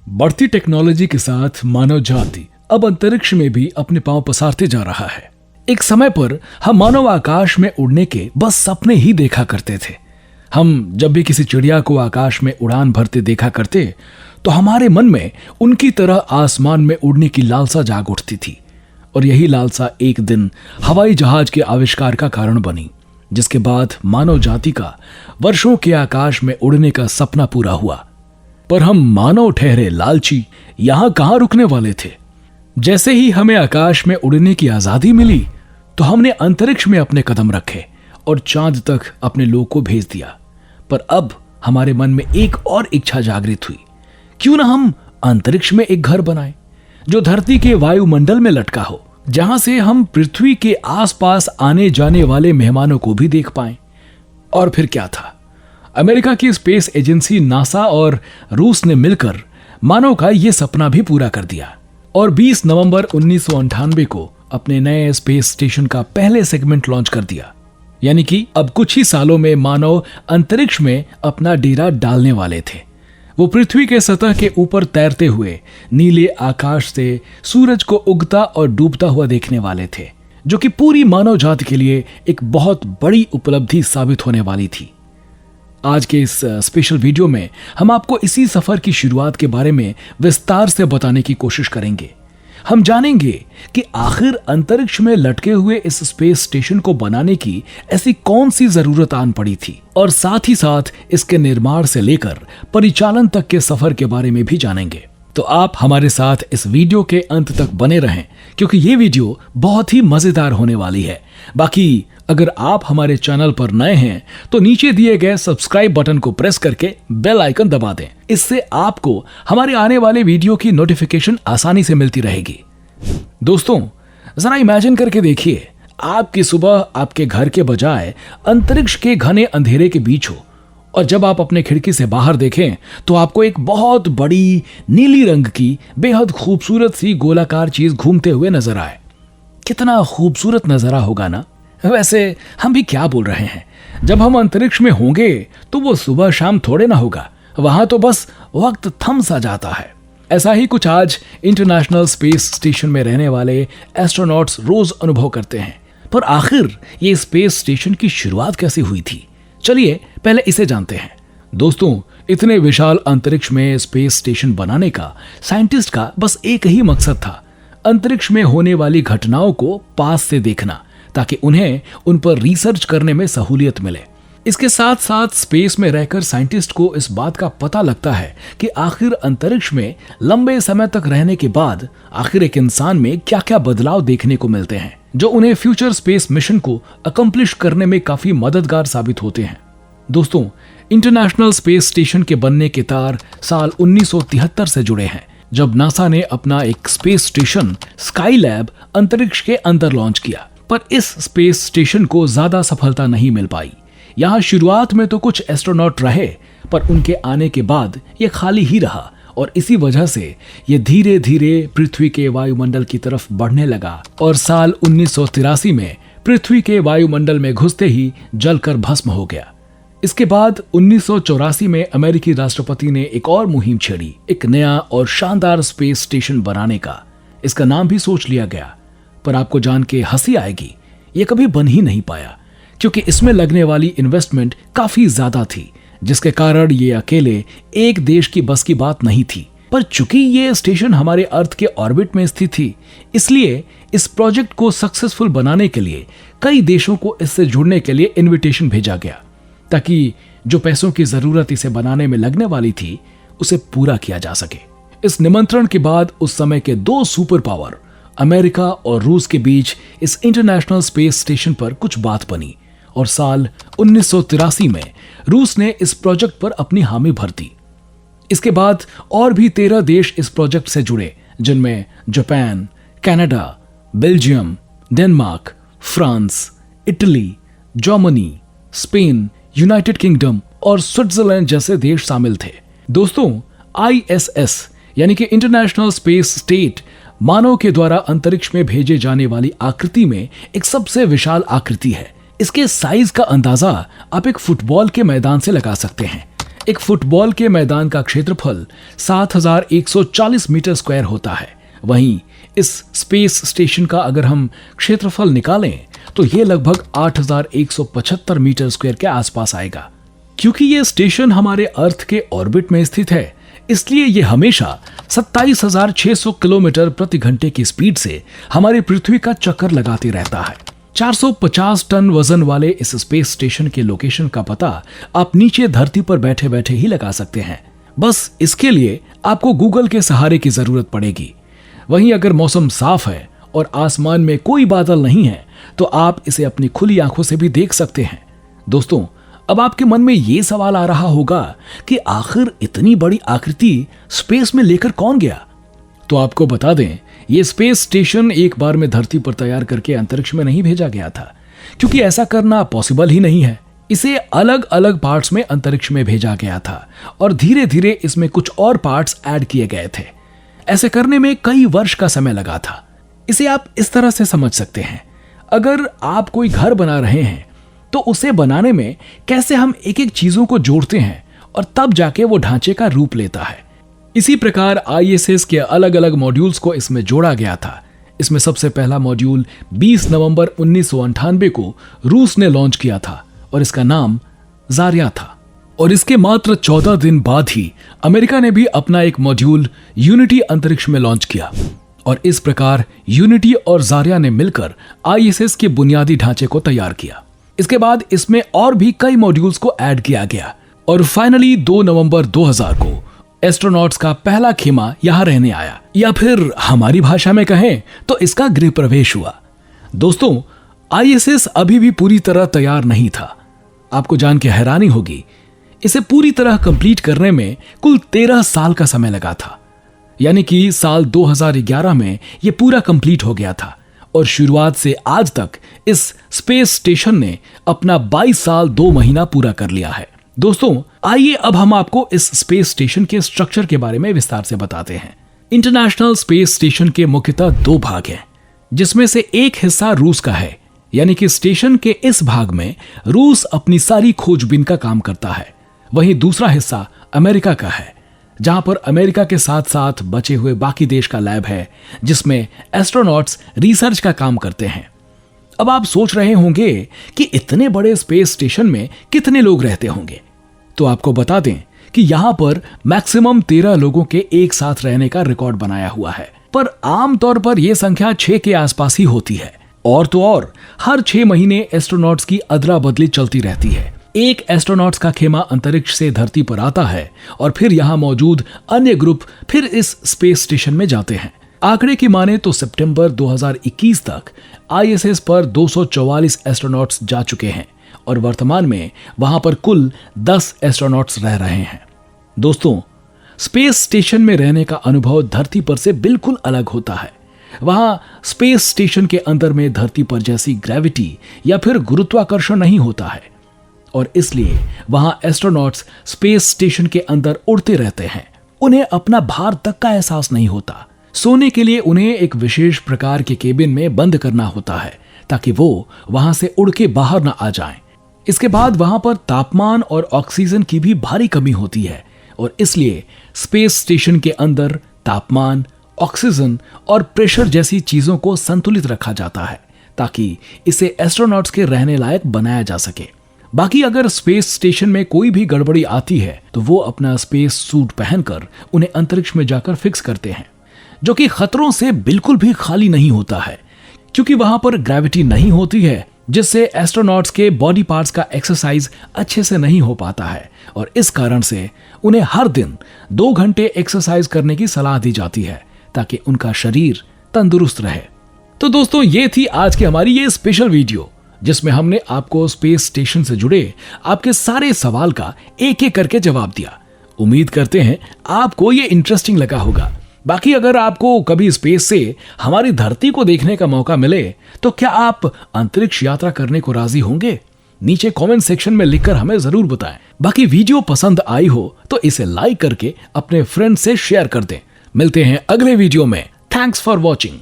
बढ़ती टेक्नोलॉजी के साथ मानव जाति अब अंतरिक्ष में भी अपने पांव पसारते जा रहा है। एक समय पर हम मानव आकाश में उड़ने के बस सपने ही देखा करते थे। हम जब भी किसी चिड़िया को आकाश में उड़ान भरते देखा करते तो हमारे मन में उनकी तरह आसमान में उड़ने की लालसा जाग उठती थी। और यही लालसा एक दिन हवाई जहाज के आविष्कार का कारण बनी, जिसके बाद मानव जाति का वर्षों के आकाश में उड़ने का सपना पूरा हुआ। पर हम मानव ठहरे लालची यहां कहां रुकने वाले थे। जैसे ही हमें आकाश में उड़ने की आजादी मिली तो हमने अंतरिक्ष में अपने कदम रखे और चांद तक अपने लोग को भेज दिया। पर अब हमारे मन में एक और इच्छा जागृत हुई, क्यों ना हम अंतरिक्ष में एक घर बनाएं जो धरती के वायुमंडल में लटका हो, जहां से हम पृथ्वी के आसपास आने जाने वाले मेहमानों को भी देख पाएं। और फिर क्या था, अमेरिका की स्पेस एजेंसी नासा और रूस ने मिलकर मानव का यह सपना भी पूरा कर दिया और 20 नवंबर 1998 को अपने नए स्पेस स्टेशन का पहले सेगमेंट लॉन्च कर दिया। यानी कि अब कुछ ही सालों में मानव अंतरिक्ष में अपना डेरा डालने वाले थे। वो पृथ्वी के सतह के ऊपर तैरते हुए नीले आकाश से सूरज को उगता और डूबता हुआ देखने वाले थे, जो कि पूरी मानव जाति के लिए एक बहुत बड़ी उपलब्धि साबित होने वाली थी। आज के इस स्पेशल वीडियो में हम आपको इसी सफर की शुरुआत के बारे में विस्तार से बताने की कोशिश करेंगे। हम जानेंगे कि आखिर अंतरिक्ष में लटके हुए इस स्पेस स्टेशन को बनाने की ऐसी कौन सी जरूरत आन पड़ी थी, और साथ ही साथ इसके निर्माण से लेकर परिचालन तक के सफर के बारे में भी जानेंगे। तो आप हमारे साथ इस वीडियो के अंत तक बने रहें, क्योंकि ये वीडियो बहुत ही मजेदार होने वाली है। बाकी अगर आप हमारे चैनल पर नए हैं तो नीचे दिए गए सब्सक्राइब बटन को प्रेस करके बेल आइकन दबा दें। इससे आपको हमारे आने वाले वीडियो की नोटिफिकेशन आसानी से मिलती रहेगी। दोस्तों, जरा इमेजिन करके देखिए, आपकी सुबह आपके घर के बजाय अंतरिक्ष के घने अंधेरे के बीच हो, और जब आप अपने खिड़की से बाहर देखें तो आपको एक बहुत बड़ी नीली रंग की बेहद खूबसूरत सी गोलाकार चीज घूमते हुए नजर आए। कितना खूबसूरत नजारा होगा ना। वैसे हम भी क्या बोल रहे हैं, जब हम अंतरिक्ष में होंगे तो वो सुबह शाम थोड़े ना होगा, वहां तो बस वक्त थम सा जाता है। ऐसा ही कुछ आज इंटरनेशनल स्पेस स्टेशन में रहने वाले एस्ट्रोनॉट्स रोज अनुभव करते हैं। पर आखिर ये स्पेस स्टेशन की शुरुआत कैसे हुई थी, चलिए पहले इसे जानते हैं। दोस्तों, इतने विशाल अंतरिक्ष में स्पेस स्टेशन बनाने का साइंटिस्ट का बस एक ही मकसद था, अंतरिक्ष में होने वाली घटनाओं को पास से देखना, ताकि उन्हें उन पर रिसर्च करने में सहूलियत मिले। इसके साथ साथ स्पेस में रहकर साइंटिस्ट को इस बात का पता लगता है कि आखिर अंतरिक्ष में लंबे समय तक रहने के बाद आखिर एक इंसान में क्या क्या बदलाव देखने को मिलते हैं, जो उन्हें फ्यूचर स्पेस मिशन को अकम्प्लिश करने में काफी मददगार साबित होते हैं। दोस्तों, इंटरनेशनल स्पेस स्टेशन के बनने के तार साल 1973 से जुड़े हैं, जब नासा ने अपना एक स्पेस स्टेशन स्काई लैब अंतरिक्ष के अंदर लॉन्च किया। पर इस स्पेस स्टेशन को ज्यादा सफलता नहीं मिल पाई। यहाँ शुरुआत में तो कुछ एस्ट्रोनॉट रहे, पर उनके आने के बाद ये खाली ही रहा, और इसी वजह से ये धीरे धीरे पृथ्वी के वायुमंडल की तरफ बढ़ने लगा और साल 1983 में पृथ्वी के वायुमंडल में घुसते ही जलकर भस्म हो गया। इसके बाद 1984 में अमेरिकी राष्ट्रपति ने एक और मुहिम छेड़ी, एक नया और शानदार स्पेस स्टेशन बनाने का। इसका नाम भी सोच लिया गया, पर आपको जान के हंसी आएगी, ये कभी बन ही नहीं पाया, क्योंकि इसमें लगने वाली इन्वेस्टमेंट काफी ज्यादा थी, जिसके कारण ये अकेले एक देश की बस की बात नहीं थी। पर चूंकि ये स्टेशन हमारे अर्थ के ऑर्बिट में स्थित थी, इसलिए इस प्रोजेक्ट को सक्सेसफुल बनाने के लिए कई देशों को इससे जुड़ने के लिए इन्विटेशन भेजा गया, ताकि जो पैसों की जरूरत इसे बनाने में लगने वाली थी उसे पूरा किया जा सके। इस निमंत्रण के बाद उस समय के दो सुपर पावर अमेरिका और रूस के बीच इस इंटरनेशनल स्पेस स्टेशन पर कुछ बात बनी, और साल 1983 में रूस ने इस प्रोजेक्ट पर अपनी हामी भर दी। इसके बाद और भी 13 देश इस प्रोजेक्ट से जुड़े, जिनमें Japan, Canada, Belgium, Denmark, France, Italy, Germany, Spain, United kingdom और स्विट्जरलैंड जैसे देश शामिल थे। दोस्तों, ISS यानी कि इंटरनेशनल स्पेस स्टेट मानव के द्वारा अंतरिक्ष में भेजे जाने वाली आकृति में एक सबसे विशाल आकृति है। इसके साइज का अंदाजा आप एक फुटबॉल के मैदान से लगा सकते हैं। एक फुटबॉल के मैदान का क्षेत्रफल 7,140 मीटर स्क्वायर होता है। वहीं इस स्पेस स्टेशन का अगर हम क्षेत्रफल निकालें तो ये लगभग 8,175 मीटर स्क्वायर के आसपास आएगा। क्योंकि ये स्टेशन हमारे अर्थ के ऑर्बिट में स्थित है, इसलिए ये हमेशा 27,600 किलोमीटर प्रति घंटे की स्पीड से हमारी पृथ्वी का चक्कर लगाते रहता है। 450 टन वजन वाले इस स्पेस स्टेशन के लोकेशन का पता आप नीचे धरती पर बैठे बैठे ही लगा सकते हैं। बस इसके लिए आपको गूगल के सहारे की जरूरत पड़ेगी। वहीं अगर मौसम साफ है और आसमान में कोई बादल नहीं है तो आप इसे अपनी खुली आंखों से भी देख सकते हैं। दोस्तों, अब आपके मन में ये सवाल आ रहा होगा कि आखिर इतनी बड़ी आकृति स्पेस में लेकर कौन गया? तो आपको बता दें, ये स्पेस स्टेशन एक बार में धरती पर तैयार करके अंतरिक्ष में नहीं भेजा गया था, क्योंकि ऐसा करना पॉसिबल ही नहीं है। इसे अलग अलग पार्ट्स में अंतरिक्ष में भेजा गया था और धीरे धीरे इसमें कुछ और पार्ट्स ऐड किए गए थे। ऐसे करने में कई वर्ष का समय लगा था। इसे आप इस तरह से समझ सकते हैं, अगर आप कोई घर बना रहे हैं तो उसे बनाने में कैसे हम एक एक चीजों को जोड़ते हैं और तब जाके वो ढांचे का रूप लेता है। इसी प्रकार ISS के अलग अलग मॉड्यूल्स को इसमें जोड़ा गया था। इसमें सबसे पहला मॉड्यूल 20 नवंबर 1998 को रूस ने लॉन्च किया था और इसका नाम जारिया था। और इसके मात्र 14 दिन बाद ही अमेरिका ने भी अपना एक मॉड्यूल यूनिटी अंतरिक्ष में लॉन्च किया। और इस प्रकार यूनिटी और जारिया ने मिलकर ISS के बुनियादी ढांचे को तैयार किया। इसके बाद इसमें और भी कई मॉड्यूल्स को ऐड किया गया और फाइनली 2 नवंबर 2000 को एस्ट्रोनॉट्स का पहला खेमा यहां रहने आया, या फिर हमारी भाषा में कहें तो इसका गृह प्रवेश हुआ। दोस्तों, ISS अभी भी पूरी तरह तैयार नहीं था। आपको जान के हैरानी होगी, इसे पूरी तरह कंप्लीट करने में कुल 13 साल का समय लगा था। यानी कि साल 2011 में यह पूरा कंप्लीट हो गया था और शुरुआत से आज तक इस स्पेस स्टेशन ने अपना 22 साल 2 महीना पूरा कर लिया है। दोस्तों, आइए अब हम आपको इस स्पेस स्टेशन के स्ट्रक्चर के बारे में विस्तार से बताते हैं। इंटरनेशनल स्पेस स्टेशन के मुख्यतः 2 भाग हैं, जिसमें से एक हिस्सा रूस का है। यानी कि स्टेशन के इस भाग में रूस अपनी सारी खोजबीन का काम करता है। वहीं दूसरा हिस्सा अमेरिका का है, जहां पर अमेरिका के साथ साथ बचे हुए बाकी देश का लैब है, जिसमें एस्ट्रोनॉट्स रिसर्च का काम करते हैं। अब आप सोच रहे होंगे कि इतने बड़े स्पेस स्टेशन में कितने लोग रहते होंगे। तो आपको बता दें कि यहां पर मैक्सिमम 13 लोगों के एक साथ रहने का रिकॉर्ड बनाया हुआ है, पर आमतौर पर यह संख्या 6 के आसपास ही होती है। और तो और हर 6 महीने एस्ट्रोनॉट्स की अदला बदली चलती रहती है। एक एस्ट्रोनॉट्स का खेमा अंतरिक्ष से धरती पर आता है और फिर यहां मौजूद अन्य ग्रुप फिर इस स्पेस स्टेशन में जाते हैं। आंकड़े की माने तो सितंबर 2021 तक ISS पर 244 एस्ट्रोनॉट्स जा चुके हैं और वर्तमान में वहां पर कुल 10 एस्ट्रोनॉट्स रह रहे हैं। दोस्तों, स्पेस स्टेशन में रहने का अनुभव धरती पर से बिल्कुल अलग होता है। वहां स्पेस स्टेशन के अंदर में धरती पर जैसी ग्रेविटी या फिर गुरुत्वाकर्षण नहीं होता है और इसलिए वहां एस्ट्रोनॉट्स स्पेस स्टेशन के अंदर उड़ते रहते हैं। उन्हें अपना भार तक का एहसास नहीं होता। सोने के लिए उन्हें एक विशेष प्रकार के केबिन में बंद करना होता है ताकि वो वहां से उड़ के बाहर ना आ जाएं। इसके बाद वहां पर तापमान और ऑक्सीजन की भी भारी कमी होती है और इसलिए स्पेस स्टेशन के अंदर तापमान, ऑक्सीजन और प्रेशर जैसी चीजों को संतुलित रखा जाता है ताकि इसे एस्ट्रोनॉट्स के रहने लायक बनाया जा सके। बाकी अगर स्पेस स्टेशन में कोई भी गड़बड़ी आती है तो वो अपना स्पेस सूट पहनकर उन्हें अंतरिक्ष में जाकर फिक्स करते हैं, जो कि खतरों से बिल्कुल भी खाली नहीं होता है, क्योंकि वहां पर ग्रेविटी नहीं होती है, जिससे एस्ट्रोनॉट्स के बॉडी पार्ट्स का एक्सरसाइज अच्छे से नहीं हो पाता है और इस कारण से उन्हें हर दिन 2 घंटे एक्सरसाइज करने की सलाह दी जाती है ताकि उनका शरीर तंदुरुस्त रहे। तो दोस्तों, ये थी आज की हमारी ये स्पेशल वीडियो, जिसमें हमने आपको स्पेस स्टेशन से जुड़े आपके सारे सवाल का एक एक करके जवाब दिया। उम्मीद करते हैं आपको ये इंटरेस्टिंग लगा होगा। बाकी अगर आपको कभी स्पेस से हमारी धरती को देखने का मौका मिले तो क्या आप अंतरिक्ष यात्रा करने को राजी होंगे? नीचे कमेंट सेक्शन में लिखकर हमें जरूर बताएं। बाकी वीडियो पसंद आई हो तो इसे लाइक करके अपने फ्रेंड से शेयर कर दें। मिलते हैं अगले वीडियो में। Thanks for watching.